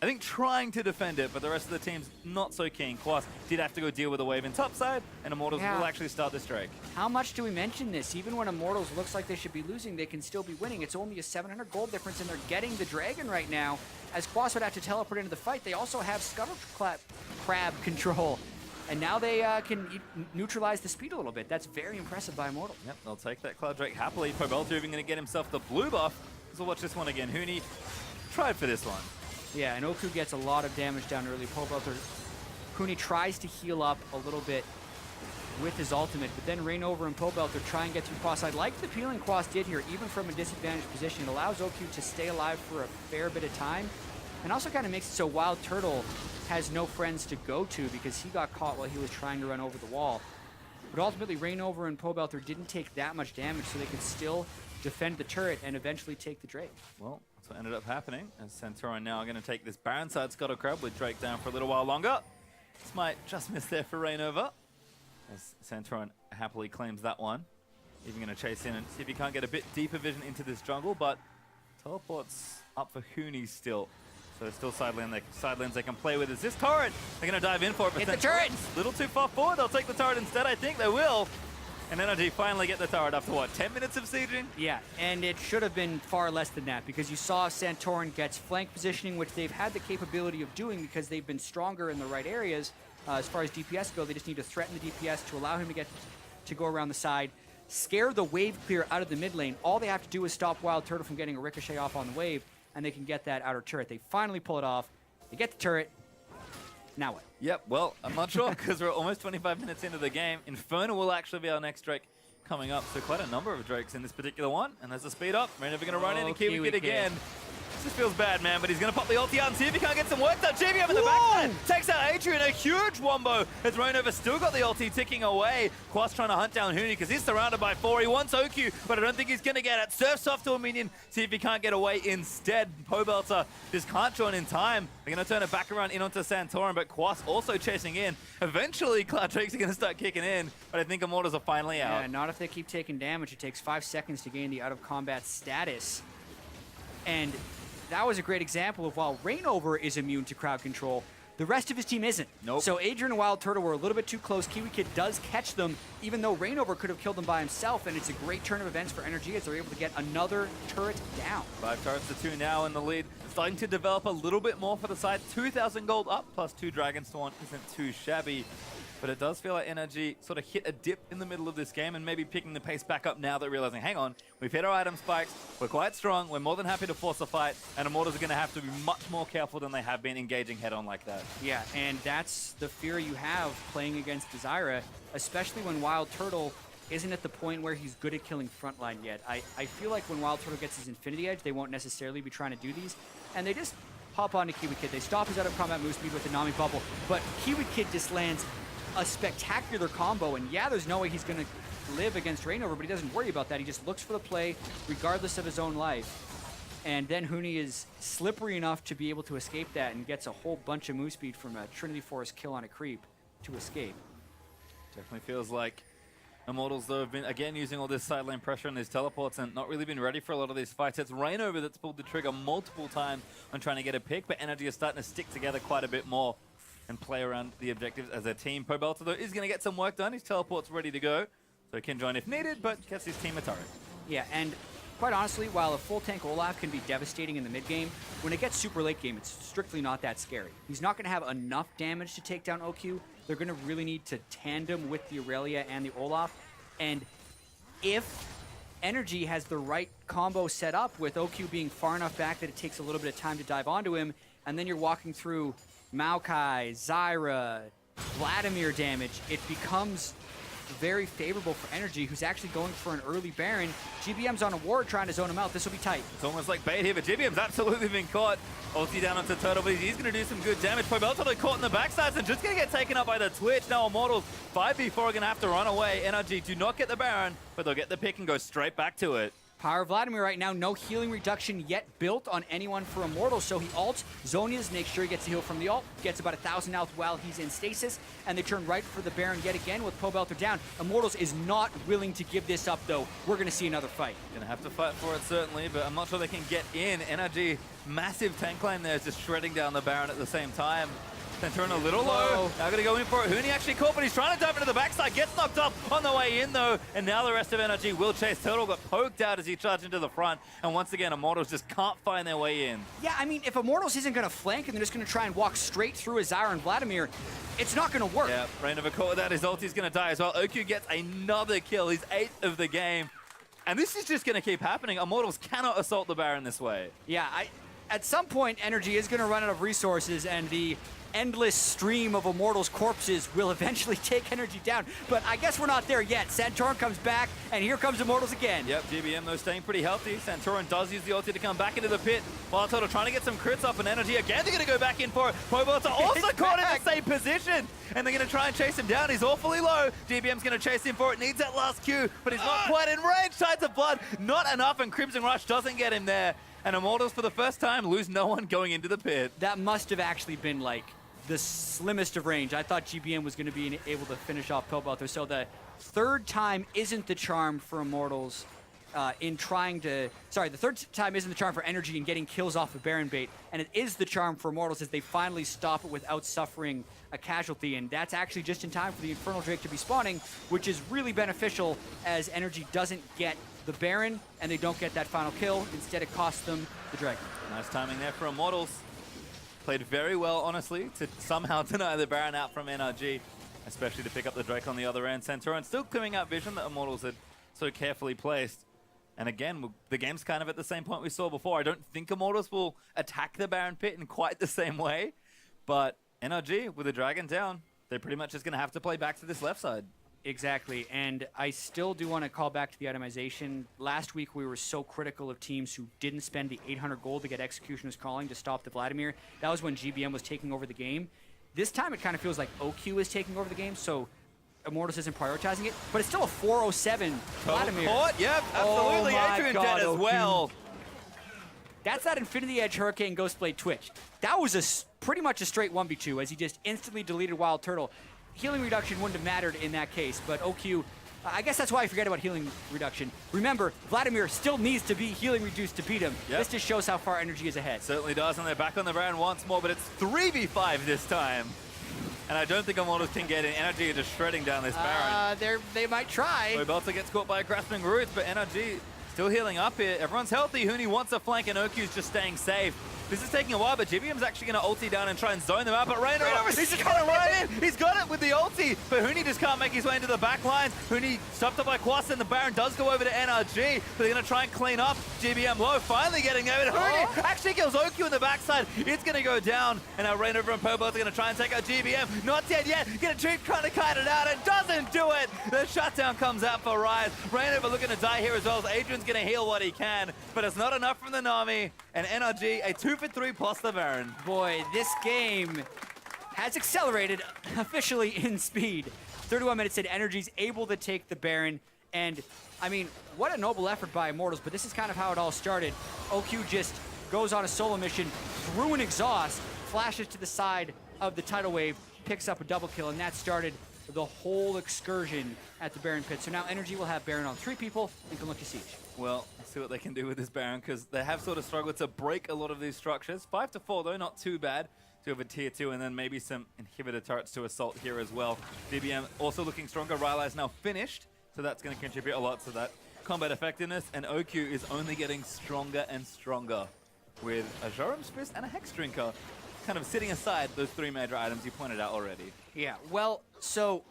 I think, trying to defend it, but the rest of the team's not so keen. Quas did have to go deal with a wave in topside, and Immortals will actually start this Drake. How much do we mention this? Even when Immortals looks like they should be losing, they can still be winning. It's only a 700 gold difference, and they're getting the Dragon right now. As Quas would have to teleport into the fight, they also have Scuttle Crab control. And now they can neutralize the speed a little bit. That's very impressive by Immortals. Yep, they'll take that Cloud Drake happily. Pobelter even going to get himself the blue buff. So watch this one again. Huni tried for this one. Yeah, and Oku gets a lot of damage down early. Pobelter, Huni tries to heal up a little bit with his ultimate, but then Reignover and Pobelter try and get through Quas. I like the peeling Quas did here, even from a disadvantaged position. It allows Oku to stay alive for a fair bit of time, and also kind of makes it so WildTurtle has no friends to go to because he got caught while he was trying to run over the wall. But ultimately, Reignover and Pobelter didn't take that much damage, so they could still defend the turret and eventually take the Drake. Well, that's what ended up happening, as Santorin now are going to take this Baron side Scuttle Crab with Drake down for a little while longer. This might just miss there for Reignover, as Santorin happily claims that one. Even going to chase in and see if he can't get a bit deeper vision into this jungle, but teleport's up for Huni still. So still sidelines they can play with. Is this turret? They're going to dive in for it. But hit the turret! A little too far forward. They'll take the turret instead. I think they will. And NRG finally get the turret after, what, 10 minutes of sieging? Yeah, and it should have been far less than that because you saw Santorin gets flank positioning, which they've had the capability of doing because they've been stronger in the right areas. As far as DPS go, they just need to threaten the DPS to allow him to go around the side, scare the wave clear out of the mid lane. All they have to do is stop WildTurtle from getting a ricochet off on the wave, and they can get that outer turret. They finally pull it off. They get the turret. Now what? Yep, well, I'm not sure because we're almost 25 minutes into the game. Inferno will actually be our next Drake coming up, so quite a number of Drakes in this particular one. And there's a speed up. Reignover going to run in and KiWiKiD again. This feels bad, man, but he's going to pop the ulti out and see if he can't get some work done. GBM in the backside takes out Adrian, a huge wombo as Reignover still got the ulti ticking away. Quas trying to hunt down Huni because he's surrounded by 4. He wants OQ, but I don't think he's going to get it. Surfs off to a minion, see if he can't get away instead. Pobelter just can't join in time. They're going to turn it back around in onto Santorin, but Quas also chasing in. Eventually, Cloud Drakes are going to start kicking in, but I think Immortals are finally out. Yeah, not if they keep taking damage. It takes 5 seconds to gain the out-of-combat status. And that was a great example of while Reignover is immune to crowd control, the rest of his team isn't. Nope. So Adrian and WildTurtle were a little bit too close. KiWiKiD does catch them, even though Reignover could have killed them by himself, and it's a great turn of events for NRG as they're able to get another turret down. 5 turrets to 2 now in the lead. Starting to develop a little bit more for the side. 2,000 gold up, plus 2 Dragonstorm isn't too shabby. But it does feel like NRG sort of hit a dip in the middle of this game and maybe picking the pace back up now that realizing, hang on, we've hit our item spikes, we're quite strong, we're more than happy to force a fight, and Immortals are going to have to be much more careful than they have been engaging head-on like that. Yeah, and that's the fear you have playing against Zyra, especially when WildTurtle isn't at the point where he's good at killing frontline yet. I feel like when WildTurtle gets his Infinity Edge, they won't necessarily be trying to do these, and they just hop onto KiWiKiD. They stop his out-of-combat move speed with the Nami bubble, but KiWiKiD just lands a spectacular combo, and yeah, there's no way he's going to live against Reignover, but he doesn't worry about that. He just looks for the play regardless of his own life. And then Huni is slippery enough to be able to escape that and gets a whole bunch of move speed from a Trinity Force kill on a creep to escape. Definitely feels like Immortals, though, have been, again, using all this side lane pressure and these teleports and not really been ready for a lot of these fights. It's Reignover that's pulled the trigger multiple times on trying to get a pick, but NRG is starting to stick together quite a bit more and play around the objectives as a team. Pobelter, though, is going to get some work done. His teleport's ready to go, so he can join if needed, but gets his team a turret. Yeah, and quite honestly, while a full tank Olaf can be devastating in the mid game, when it gets super late game, it's strictly not that scary. He's not going to have enough damage to take down OQ. They're going to really need to tandem with the Irelia and the Olaf, and if NRG has the right combo set up with OQ being far enough back that it takes a little bit of time to dive onto him, and then you're walking through Maokai, Zyra, Vladimir damage, it becomes very favorable for NRG, who's actually going for an early Baron. GBM's on a ward trying to zone him out. This will be tight. It's almost like bait here, but GBM's absolutely been caught. Ulti down onto Turtle, but he's going to do some good damage. Pobelter, though, caught in the backsides and just going to get taken up by the Twitch. Now Immortals 5v4 are going to have to run away. NRG do not get the Baron, but they'll get the pick and go straight back to it. Power Vladimir right now, no healing reduction yet built on anyone for Immortals, so he ults Zhonya's, makes sure he gets the heal from the ult, gets about 1,000 health while he's in stasis, and they turn right for the Baron yet again with Pobelter down. Immortals is not willing to give this up, though. We're going to see another fight. Gonna have to fight for it, certainly, but I'm not sure they can get in. NRG, massive tank lane there, is just shredding down the Baron at the same time. Santorin a little low. Now gonna go in for it. Huni actually caught, but he's trying to dive into the backside. Gets knocked off on the way in, though. And now the rest of NRG will chase. Turtle got poked out as he charged into the front. And once again, Immortals just can't find their way in. Yeah, I mean, if Immortals isn't going to flank and they're just going to try and walk straight through a Zyra and Vladimir, it's not going to work. Yeah, Reignover caught with that. His ulti's going to die as well. OQ gets another kill. He's 8th of the game. And this is just going to keep happening. Immortals cannot assault the Baron this way. Yeah, at some point, NRG is going to run out of resources, and the endless stream of Immortals corpses will eventually take NRG down. But I guess we're not there yet. Santorin comes back, and here comes Immortals again. Yep, GBM though staying pretty healthy. Santorin does use the ulti to come back into the pit. WildTurtle trying to get some crits up, and NRG again, they're going to go back in for it. Pobelter also caught in the same position, and they're going to try and chase him down. He's awfully low. GBM's going to chase him for it. Needs that last Q, but he's not quite in range. Tides of blood, not enough, and Crimson Rush doesn't get him there. And Immortals, for the first time, lose no one going into the pit. That must have actually been, like, the slimmest of range. I thought GBM was going to be able to finish off Pobelter. So the third time isn't the charm for Immortals in trying to... Sorry, the third time isn't the charm for NRG in getting kills off of Baron bait. And it is the charm for Immortals as they finally stop it without suffering a casualty. And that's actually just in time for the Infernal Drake to be spawning, which is really beneficial as NRG doesn't get the Baron and they don't get that final kill. Instead, it costs them the Dragon. Nice timing there for Immortals. Played very well, honestly, to somehow deny the Baron out from NRG, especially to pick up the Drake on the other end. Santorin still clearing out vision that Immortals had so carefully placed. And again, the game's kind of at the same point we saw before. I don't think Immortals will attack the Baron pit in quite the same way, but NRG, with the Dragon down, they're pretty much just going to have to play back to this left side. Exactly, and I still do want to call back to the itemization. Last week we were so critical of teams who didn't spend the 800 gold to get Executioner's Calling to stop the Vladimir. That was when GBM was taking over the game. This time it kind of feels like OQ is taking over the game, so Immortals isn't prioritizing it, but it's still a 407 Vladimir. Caught, yep, absolutely. Oh Adrian dead as well. That's that Infinity Edge Hurricane Ghostblade Twitch. That was pretty much a straight 1v2 as he just instantly deleted WildTurtle. Healing reduction wouldn't have mattered in that case, but OQ, I guess that's why I forget about healing reduction. Remember, Vladimir still needs to be healing reduced to beat him. Yep. This just shows how far NRG is ahead. Certainly does, and they're back on the Baron once more, but it's 3v5 this time. And I don't think Immortals can get in. NRG are just shredding down this Baron. They might try. Pobelter gets caught by a Grasping Roots, but NRG still healing up here. Everyone's healthy. Huni wants a flank, and OQ's just staying safe. This is taking a while, but GBM's actually going to ulti down and try and zone them out. But Reignover, he's just coming right in. He's got it with the ulti, but Huni just can't make his way into the back lines. Huni stopped up by Quas, and the Baron does go over to NRG, but they're going to try and clean up. GBM low, finally getting there. And Huni actually kills OQ in the backside. It's going to go down, and now Reignover and Pobelter are going to try and take out GBM. Not dead yet. Going to try to kite it out, and doesn't do it. The shutdown comes out for Ryze. Reignover looking to die here as well, as Adrian's going to heal what he can, but it's not enough from the Nami, and NRG, a 2-for-3 plus the Baron. Boy, this game has accelerated officially in speed. 31 minutes in, NRG's able to take the Baron, and I mean, what a noble effort by Immortals, but this is kind of how it all started. OQ just goes on a solo mission through an exhaust, flashes to the side of the tidal wave, picks up a double kill, and that started the whole excursion at the Baron pit. So now NRG will have Baron on 3 people and can look to siege. Well, let's see what they can do with this Baron, because they have sort of struggled to break a lot of these structures. 5-4 though, not too bad. To have a tier 2 and then maybe some inhibitor turrets to assault here as well. GBM also looking stronger. Ryze is now finished, so that's going to contribute a lot to that combat effectiveness. And OQ is only getting stronger and stronger with a Joram's Fist and a Hex Drinker, kind of sitting aside those 3 major items you pointed out already. Yeah, well, so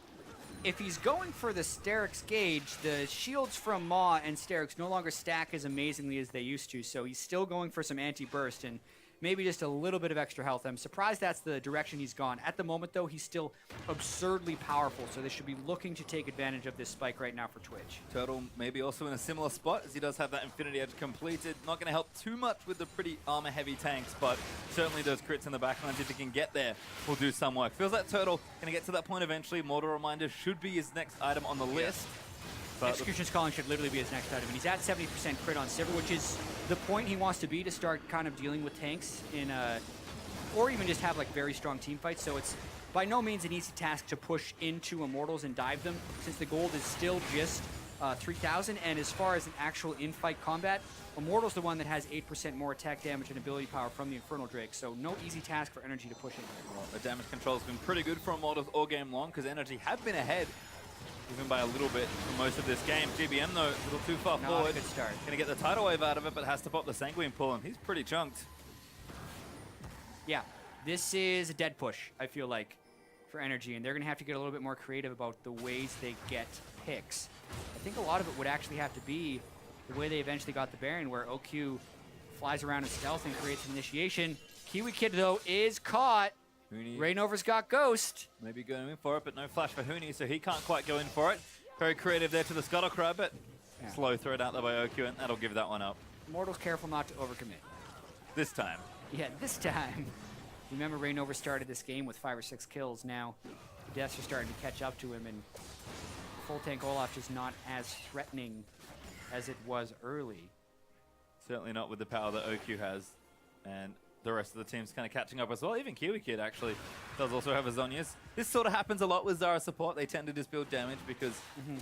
if he's going for the Sterix Gauge, the shields from Maw and Sterix no longer stack as amazingly as they used to, so he's still going for some anti-burst and maybe just a little bit of extra health. I'm surprised that's the direction he's gone. At the moment, though, he's still absurdly powerful, so they should be looking to take advantage of this spike right now for Twitch. Turtle maybe also in a similar spot, as he does have that Infinity Edge completed. Not going to help too much with the pretty armor-heavy tanks, but certainly those crits in the backlines, if he can get there, will do some work. Feels like Turtle going to get to that point eventually. Mortal Reminder should be his next item on the list. But Execution's Calling should literally be his next item. And he's at 70% crit on Sivir, which is the point he wants to be to start kind of dealing with tanks in or even just have like very strong team fights. So it's by no means an easy task to push into Immortals and dive them, since the gold is still just 3,000. And as far as an actual in-fight combat, Immortal's the one that has 8% more attack damage and ability power from the Infernal Drake. So no easy task for NRG to push in. Well, the damage control's been pretty good for Immortals all game long, because NRG have been ahead even by a little bit for most of this game. GBM, though, a little too far forward. Good start. Going to get the tidal wave out of it, but has to pop the Sanguine pull, and he's pretty chunked. Yeah, this is a dead push, I feel like, for NRG, and they're going to have to get a little bit more creative about the ways they get picks. I think a lot of it would actually have to be the way they eventually got the Baron, where OQ flies around in stealth and creates an initiation. KiWiKiD, though, is caught. Huni Reignover's got Ghost. maybe going in for it, but no flash for Huni, so he can't quite go in for it. Very creative there to the Scuttle Crab, but slow throw it out there by OQ, and that'll give that one up. Immortals careful not to overcommit. This time. Yeah, this time. Remember, Reignover started this game with 5 or 6 kills. Now, the deaths are starting to catch up to him, and full tank Olaf is not as threatening as it was early. Certainly not with the power that OQ has, and the rest of the team's kind of catching up as well. Even KiWiKiD actually does also have a Zhonya's. This sort of happens a lot with Zyra support. They tend to just build damage because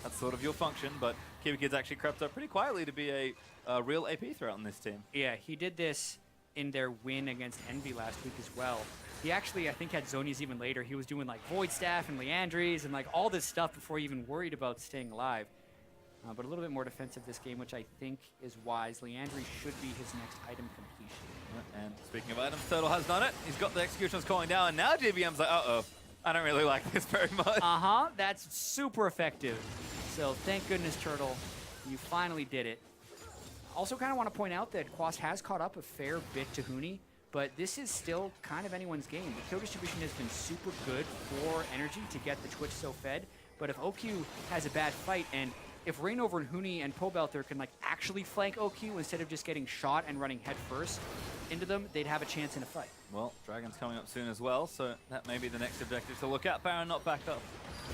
that's sort of your function, but KiWiKid's actually crept up pretty quietly to be a real AP threat on this team. Yeah, he did this in their win against Envy last week as well. He actually, I think, had Zhonya's even later. He was doing like Void Staff and Liandry's and like all this stuff before he even worried about staying alive. But a little bit more defensive this game, which I think is wise. Liandry should be his next item completion. And speaking of items, Turtle has done it. He's got the executions calling down, and now GBM's like, uh-oh, I don't really like this very much. That's super effective. So thank goodness, Turtle, you finally did it. Also kind of want to point out that Quas has caught up a fair bit to Huni, but this is still kind of anyone's game. The kill distribution has been super good for NRG to get the Twitch so fed, but if OQ has a bad fight, and if Reignover and Huni and Pobelter can like actually flank OQ instead of just getting shot and running head first into them, they'd have a chance in a fight. Well, Dragon's coming up soon as well, so that may be the next objective to look at. Baron not back up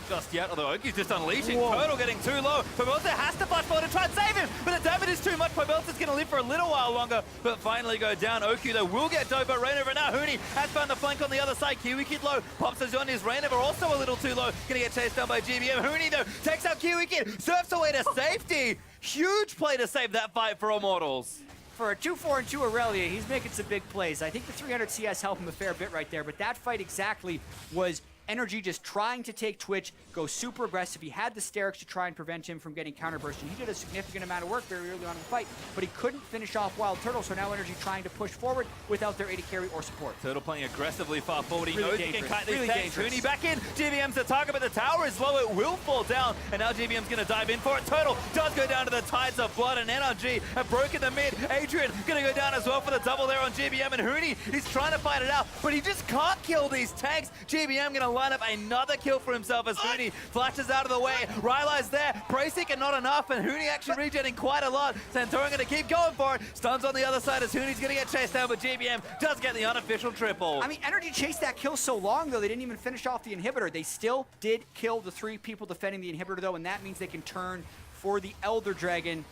just yet, although OQ's just unleashing. Turtle getting too low. Pobelter has to flash forward to try and save him, but the damage is too much. Pobelter's going to live for a little while longer, but finally go down. OQ, though, will get dove by Reignover. Now Huni has found the flank on the other side. KiWiKiD low, pops as on his Reignover, also a little too low. Going to get chased down by GBM. Huni, though, takes out KiWiKiD, surfs away to safety. Huge play to save that fight for Immortals. For a 2-4-2 Irelia, he's making some big plays. I think the 300 CS helped him a fair bit right there, but that fight exactly was NRG just trying to take Twitch, go super aggressive. He had the Sterix to try and prevent him from getting counterburst, and he did a significant amount of work very early on in the fight, but he couldn't finish off WildTurtle, so now NRG trying to push forward without their AD carry or support. Turtle playing aggressively far forward. He Really knows dangerous. he can kite these Really tanks. dangerous. Huni back in. GBM's the target, but the tower is low. It will fall down, and now GBM's going to dive in for it. Turtle does go down to the Tides of Blood, and NRG have broken the mid. Adrian going to go down as well for the double there on GBM, and Huni is trying to fight it out, but he just can't kill these tanks. GBM going to line up another kill for himself as Huni flashes out of the way. Rylai's there. Bracing and not enough, and Huni actually regenerating quite a lot. Santorin going to keep going for it. Stuns on the other side as Huni's going to get chased down, but GBM does get the unofficial triple. I mean, NRG chased that kill so long, though, they didn't even finish off the inhibitor. They still did kill the 3 people defending the inhibitor, though, and that means they can turn for the Elder Dragon.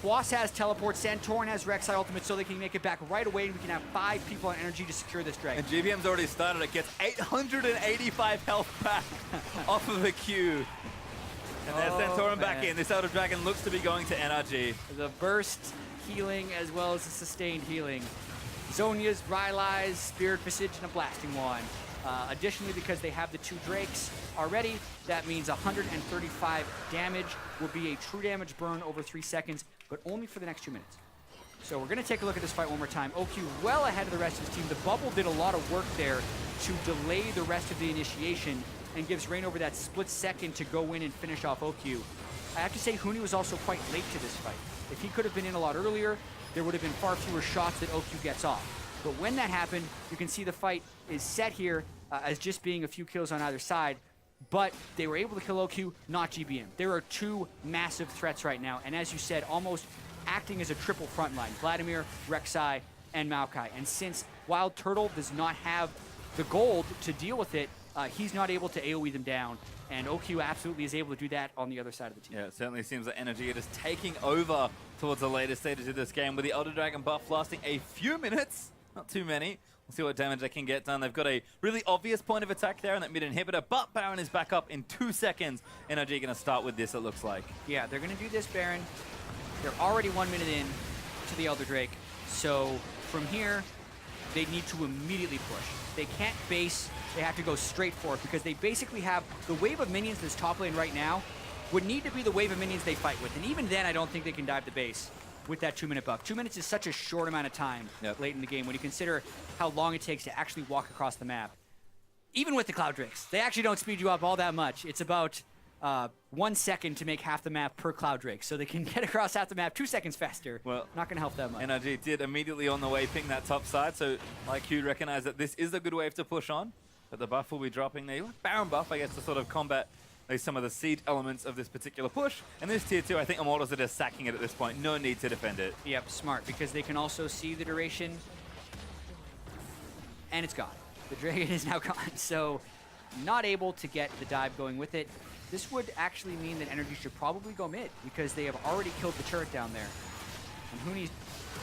Quas has teleport, Santorin has Rek'Sai ultimate, so they can make it back right away, and we can have 5 people on NRG to secure this dragon. And GBM's already started. It gets 885 health back off of the Q. And there's Santorin back in. This Elder Dragon looks to be going to NRG. The burst healing as well as the sustained healing. Zhonya's, Rylai's, Spirit Visage, and a Blasting Wand. Additionally, because they have the 2 Drakes already, that means 135 damage will be a true damage burn over 3 seconds, but only for the next 2 minutes. So we're going to take a look at this fight one more time. OQ well ahead of the rest of his team. The bubble did a lot of work there to delay the rest of the initiation and gives Reignover that split second to go in and finish off OQ. I have to say, Huni was also quite late to this fight. If he could have been in a lot earlier, there would have been far fewer shots that OQ gets off. But when that happened, you can see the fight is set here as just being a few kills on either side, but they were able to kill OQ, not GBM. There are 2 massive threats right now, and as you said, almost acting as a triple front line. Vladimir, Rek'Sai, and Maokai. And since WildTurtle does not have the gold to deal with it, he's not able to AoE them down. And OQ absolutely is able to do that on the other side of the team. Yeah, it certainly seems that NRG is taking over towards the later stages of this game with the Elder Dragon buff lasting a few minutes, not too many. We'll see what damage they can get done. They've got a really obvious point of attack there in that mid inhibitor, but Baron is back up in 2 seconds. NRG going to start with this, it looks like. Yeah, they're going to do this, Baron. They're already 1 minute in to the Elder Drake. So from here, they need to immediately push. They can't base, they have to go straight for it because they basically have the wave of minions that's top lane right now would need to be the wave of minions they fight with. And even then, I don't think they can dive the base with that 2 minute buff. 2 minutes is such a short amount of time late in the game when you consider how long it takes to actually walk across the map. Even with the Cloud Drakes, they actually don't speed you up all that much. It's about 1 second to make half the map per Cloud Drake, so they can get across half the map 2 seconds faster. Well, not going to help that much. NRG did immediately on the way ping that top side, so like you recognize that this is a good wave to push on, but the buff will be dropping the Baron buff, I guess, to sort of combat some of the siege elements of this particular push. And this tier 2, I think Immortals are just sacking it at this point. No need to defend it. Yep, smart, because they can also see the duration, and it's gone. The Dragon is now gone, so not able to get the dive going with it. This would actually mean that NRG should probably go mid, because they have already killed the turret down there. And Huni's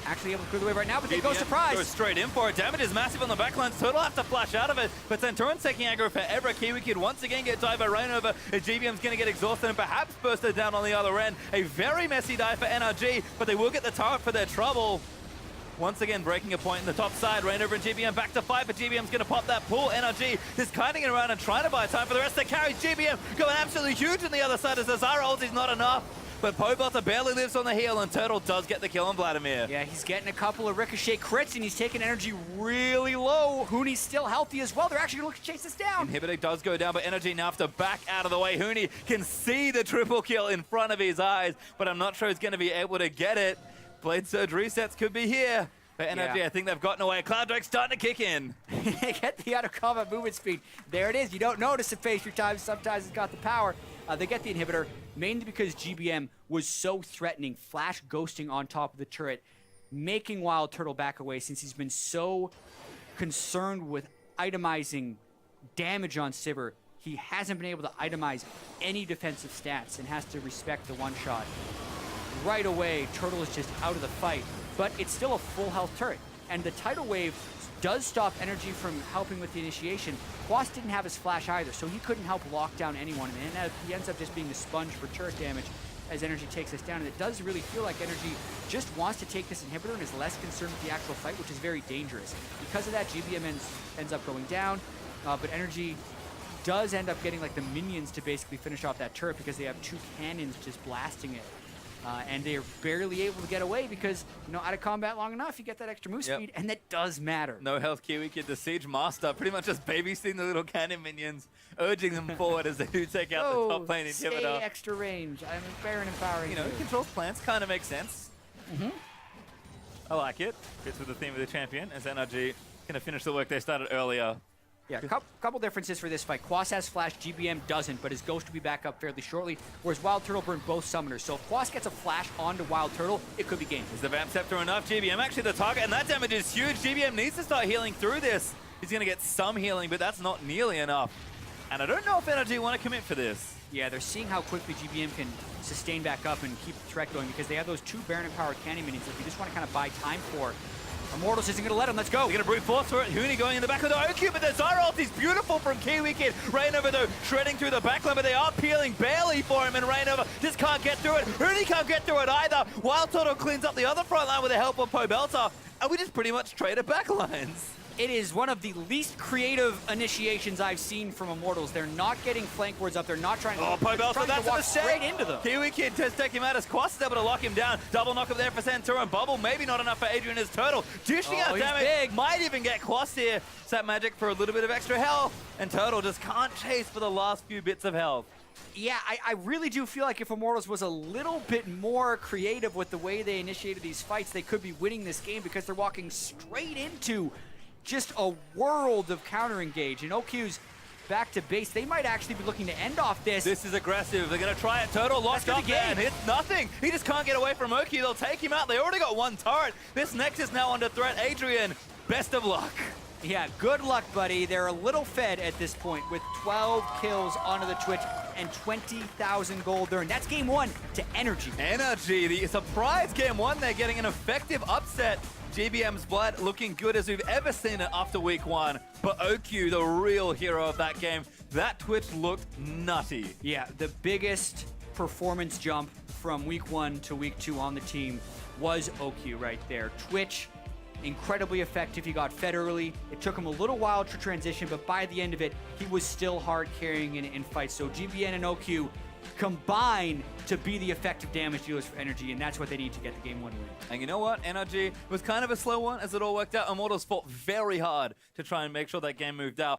actually able to clear the wave right now, but they go surprise. Goes straight in for it. Damage is massive on the backlines. Total have to flash out of it, but Santorin's taking aggro forever. KiWiKiD once again get dive by Reignover. GBM's going to get exhausted and perhaps bursted down on the other end. A very messy dive for NRG, but they will get the turret for their trouble. Once again, breaking a point in the top side. Reignover and GBM back to fight, but GBM's going to pop that pull. NRG is kiting it around and trying to buy time for the rest of the carries. GBM going absolutely huge on the other side as the Zyra ulti's not enough. But Pobelter barely lives on the heel, and Turtle does get the kill on Vladimir. Yeah, he's getting a couple of Ricochet crits, and he's taking energy really low. Huni's still healthy as well. They're actually going to look to chase this down. Inhibitor does go down, but NRG now have to back out of the way. Huni can see the triple kill in front of his eyes, but I'm not sure he's going to be able to get it. Blade Surge resets could be here. But NRG, I think they've gotten away. Cloud Drake's starting to kick in. They get the out of combat movement speed. There it is. You don't notice it face your time. Sometimes it's got the power. They get the inhibitor, mainly because GBM was so threatening, flash ghosting on top of the turret, making WildTurtle back away since he's been so concerned with itemizing damage on Sivir. He hasn't been able to itemize any defensive stats and has to respect the one-shot. Right away, Turtle is just out of the fight, but it's still a full health turret. And the tidal wave does stop energy from helping with the initiation. Quas didn't have his flash either, so he couldn't help lock down anyone. And he ends up just being the sponge for turret damage as energy takes us down. And it does really feel like energy just wants to take this inhibitor and is less concerned with the actual fight, which is very dangerous. Because of that, GBM ends up going down, but energy does end up getting like the minions to basically finish off that turret because they have 2 cannons just blasting it. And they're barely able to get away because, you know, out of combat long enough, you get that extra move speed, and that does matter. No health KiWiKiD, the Siege Master, pretty much just babysitting the little cannon minions, urging them forward as they do take out the top lane inhibitor. Stay extra range. I'm Baron empowering. You know, controls plants kind of makes sense. I like it. Fits with the theme of the champion as NRG going to finish the work they started earlier. Yeah, couple differences for this fight. Quas has flash, GBM doesn't, but his Ghost will be back up fairly shortly, whereas WildTurtle burned both summoners. So if Quas gets a flash onto WildTurtle, it could be game. Is the Vamp Scepter enough? GBM actually the target, and that damage is huge. GBM needs to start healing through this. He's going to get some healing, but that's not nearly enough. And I don't know if NRG want to commit for this. Yeah, they're seeing how quickly GBM can sustain back up and keep the threat going because they have those 2 Baron-empowered cannon minions that you just want to kind of buy time for. Immortals isn't going to let him. Let's go. They're going to brute force for it. Huni going in the back of the OQ, but the Zyra ult is beautiful from KiWiKiD. Reignover, though, shredding through the backline, but they are peeling barely for him, and Reignover just can't get through it. Huni can't get through it either. WildTurtle cleans up the other front line with the help of Pobelter, and we just pretty much traded backlines. It is one of the least creative initiations I've seen from Immortals. They're not getting flank wards up. They're not trying to, Pobelter, that's walk straight into them. KiWiKiD just take him out as Quas is able to lock him down. Double knock up there for Santorin. Bubble, maybe not enough for Adrian as Turtle. Dishing out damage. Big. Might even get Quas here. Sap Magic for a little bit of extra health. And Turtle just can't chase for the last few bits of health. Yeah, I really do feel like if Immortals was a little bit more creative with the way they initiated these fights, they could be winning this game because they're walking straight into just a world of counter engage. And OQ's back to base. They might actually be looking to end off this. This is aggressive. They're going to try it. Turtle locked up there and hits nothing. He just can't get away from OQ. They'll take him out. They already got 1 turret. This Nexus now under threat. Adrian, best of luck. Yeah, good luck, buddy. They're a little fed at this point with 12 kills onto the Twitch and 20,000 gold earned. That's game 1 to NRG. NRG, the surprise game 1. They're getting an effective upset. GBM's blood looking good as we've ever seen it after week 1. But OQ, the real hero of that game, that Twitch looked nutty. Yeah, the biggest performance jump from week 1 to week 2 on the team was OQ right there. Twitch, incredibly effective. He got fed early. It took him a little while to transition, but by the end of it, he was still hard carrying in fights. So GBN and OQ combine to be the effective damage dealers for NRG, and that's what they need to get the game 1 win. And you know what? NRG was kind of a slow one as it all worked out. Immortals fought very hard to try and make sure that game moved out.